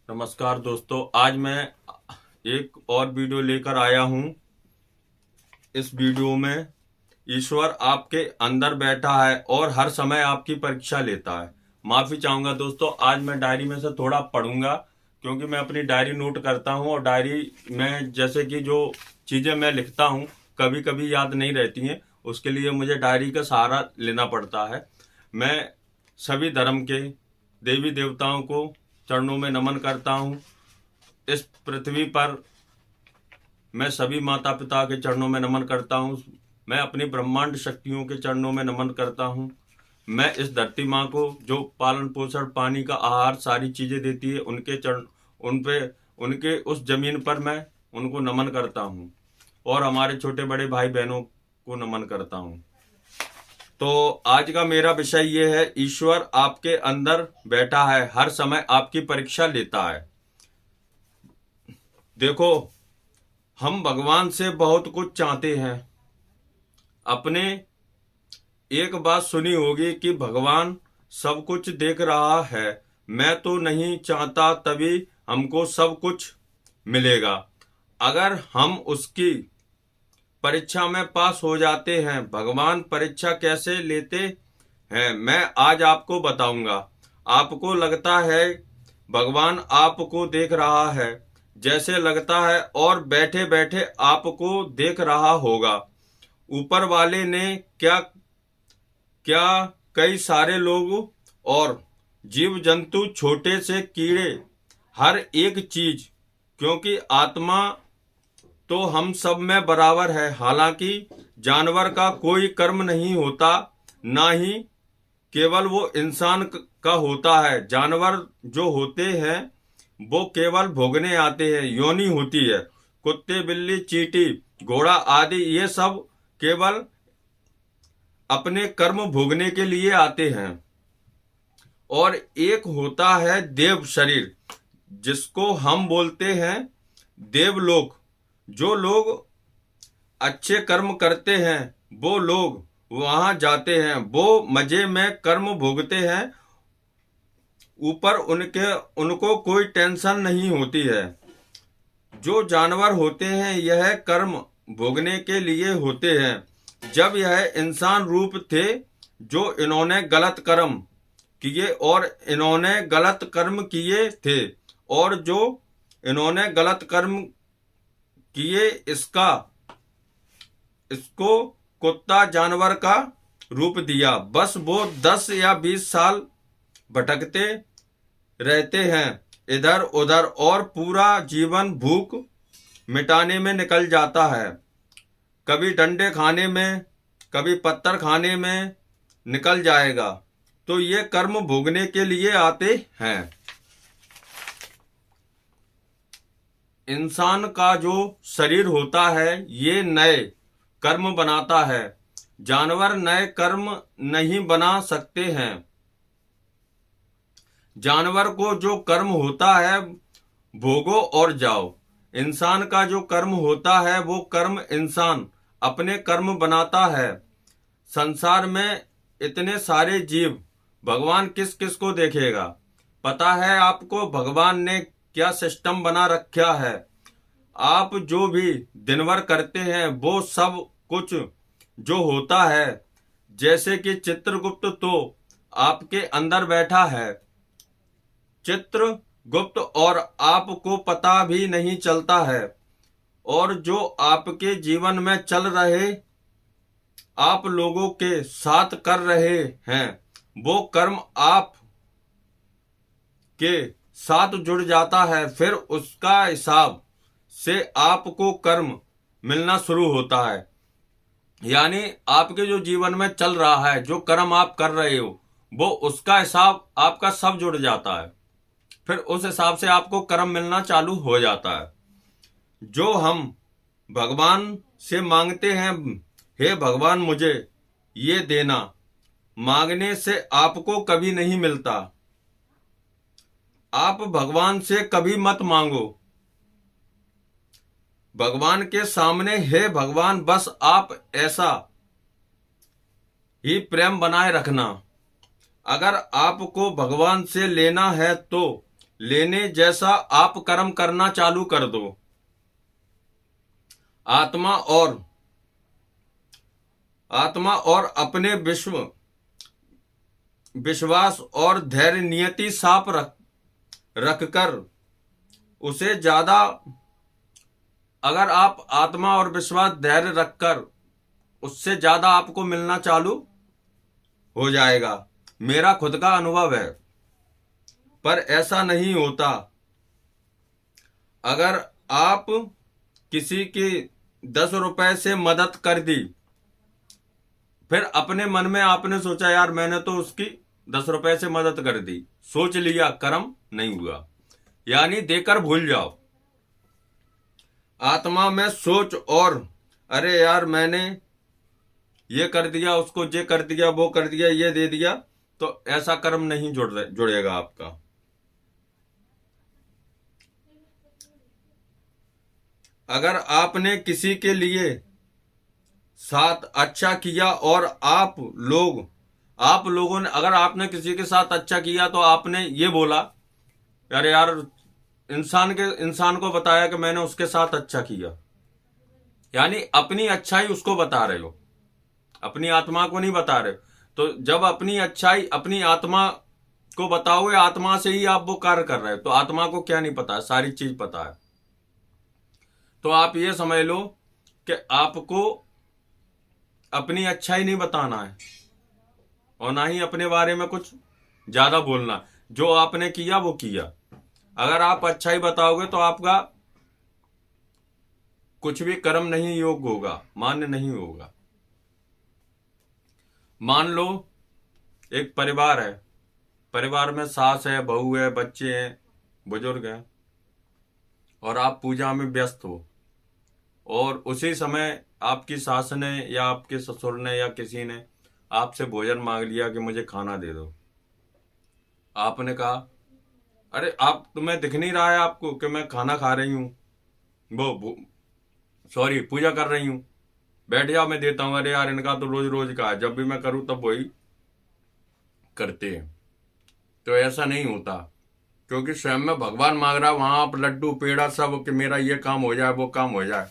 नमस्कार दोस्तों, आज मैं एक और वीडियो लेकर आया हूं। इस वीडियो में ईश्वर आपके अंदर बैठा है और हर समय आपकी परीक्षा लेता है। माफी चाहूंगा दोस्तों, आज मैं डायरी में से थोड़ा पढ़ूंगा क्योंकि मैं अपनी डायरी नोट करता हूं और डायरी में जैसे कि जो चीजें मैं लिखता हूं कभी कभी याद नहीं रहती हैं, उसके लिए मुझे डायरी का सहारा लेना पड़ता है। मैं सभी धर्म के देवी देवताओं को चरणों में नमन करता हूं। इस पृथ्वी पर मैं सभी माता पिता के चरणों में नमन करता हूं। मैं अपनी ब्रह्मांड शक्तियों के चरणों में नमन करता हूं। मैं इस धरती माँ को जो पालन पोषण पानी का आहार सारी चीजें देती है उनके चरण उन पे उनके उस जमीन पर मैं उनको नमन करता हूं और हमारे छोटे बड़े भाई बहनों को नमन करता हूं। तो आज का मेरा विषय ये है, ईश्वर आपके अंदर बैठा है, हर समय आपकी परीक्षा लेता है। देखो, हम भगवान से बहुत कुछ चाहते हैं। अपने एक बात सुनी होगी कि भगवान सब कुछ देख रहा है, मैं तो नहीं चाहता तभी हमको सब कुछ मिलेगा। अगर हम उसकी परीक्षा में पास हो जाते हैं, भगवान परीक्षा कैसे लेते हैं मैं आज आपको बताऊंगा। आपको लगता है भगवान आपको देख रहा है, जैसे लगता है, और बैठे बैठे आपको देख रहा होगा। ऊपर वाले ने क्या क्या कई सारे लोग और जीव जंतु, छोटे से कीड़े, हर एक चीज, क्योंकि आत्मा तो हम सब में बराबर है। हालांकि जानवर का कोई कर्म नहीं होता, ना ही केवल वो इंसान का होता है। जानवर जो होते हैं वो केवल भोगने आते हैं, योनि होती है। कुत्ते, बिल्ली, चींटी, घोड़ा आदि ये सब केवल अपने कर्म भोगने के लिए आते हैं। और एक होता है देव शरीर, जिसको हम बोलते हैं देवलोक। जो लोग अच्छे कर्म करते हैं वो लोग वहां जाते हैं, वो मजे में कर्म भोगते हैं। ऊपर उनको कोई टेंशन नहीं होती है। जो जानवर होते हैं यह कर्म भोगने के लिए होते हैं। जब यह इंसान रूप थे, जो इन्होंने गलत कर्म किए और इन्होंने गलत कर्म किए थे, और जो इन्होंने गलत कर्म किए इसको कुत्ता जानवर का रूप दिया। बस वो 10 या 20 साल भटकते रहते हैं इधर उधर और पूरा जीवन भूख मिटाने में निकल जाता है। कभी डंडे खाने में, कभी पत्थर खाने में निकल जाएगा। तो ये कर्म भोगने के लिए आते हैं। इंसान का जो शरीर होता है ये नए कर्म बनाता है। जानवर नए कर्म नहीं बना सकते हैं। जानवर को जो कर्म होता है भोगो और जाओ। इंसान का जो कर्म होता है वो कर्म इंसान अपने कर्म बनाता है। संसार में इतने सारे जीव, भगवान किस किस को देखेगा? पता है आपको भगवान ने क्या सिस्टम बना रखा है? आप जो भी दिन भर करते हैं वो सब कुछ जो होता है, जैसे कि चित्रगुप्त तो आपके अंदर बैठा है। चित्रगुप्त और आपको पता भी नहीं चलता है। और जो आपके जीवन में चल रहे, आप लोगों के साथ कर रहे हैं, वो कर्म आप के साथ जुड़ जाता है। फिर उसका हिसाब से आपको कर्म मिलना शुरू होता है। यानी आपके जो जीवन में चल रहा है, जो कर्म आप कर रहे हो, वो उसका हिसाब आपका सब जुड़ जाता है। फिर उस हिसाब से आपको कर्म मिलना चालू हो जाता है। जो हम भगवान से मांगते हैं, हे भगवान मुझे ये देना, मांगने से आपको कभी नहीं मिलता। आप भगवान से कभी मत मांगो। भगवान के सामने, हे भगवान, बस आप ऐसा ही प्रेम बनाए रखना। अगर आपको भगवान से लेना है तो लेने जैसा आप कर्म करना चालू कर दो। आत्मा और अपने विश्वास और धैर्य नियति साफ रखकर उसे ज्यादा, अगर आप आत्मा और विश्वास धैर्य रखकर उससे ज्यादा आपको मिलना चालू हो जाएगा। मेरा खुद का अनुभव है, पर ऐसा नहीं होता। अगर आप किसी की 10 रुपए से मदद कर दी, फिर अपने मन में आपने सोचा यार मैंने तो उसकी 10 रुपए से मदद कर दी, सोच लिया, कर्म नहीं हुआ, यानी देकर भूल जाओ। आत्मा में सोच और अरे यार मैंने ये कर दिया, उसको ये कर दिया, वो कर दिया, ये दे दिया, तो ऐसा कर्म नहीं जुड़ेगा आपका। अगर आपने किसी के लिए साथ अच्छा किया और आप लोगों ने, अगर आपने किसी के साथ अच्छा किया तो आपने ये बोला अरे यार इंसान को बताया कि मैंने उसके साथ अच्छा किया, यानी अपनी अच्छाई उसको बता रहे हो, अपनी आत्मा को नहीं बता रहे। तो जब अपनी अच्छाई अपनी आत्मा को बताओगे, आत्मा से ही आप वो कार्य कर रहे हो, तो आत्मा को क्या नहीं पता है, सारी चीज पता है। तो आप ये समझ लो कि आपको अपनी अच्छाई नहीं बताना है और ना ही अपने बारे में कुछ ज्यादा बोलना। जो आपने किया वो किया। अगर आप अच्छाई बताओगे तो आपका कुछ भी कर्म नहीं योग्य होगा, मान्य नहीं होगा। मान लो एक परिवार है, परिवार में सास है, बहू है, बच्चे हैं, बुजुर्ग हैं, और आप पूजा में व्यस्त हो और उसी समय आपकी सास ने या आपके ससुर ने या किसी ने आपसे भोजन मांग लिया कि मुझे खाना दे दो। आपने कहा अरे आप, तुम्हें दिख नहीं रहा है आपको कि मैं खाना खा रही हूँ, वो सॉरी पूजा कर रही हूँ, बैठ जाओ मैं देता हूँ। अरे यार इनका तो रोज रोज का है, जब भी मैं करूँ तब वही करते हैं। तो ऐसा नहीं होता, क्योंकि स्वयं में भगवान मांग रहा है, वहां आप लड्डू पेड़ा सब कि मेरा ये काम हो जाए वो काम हो जाए।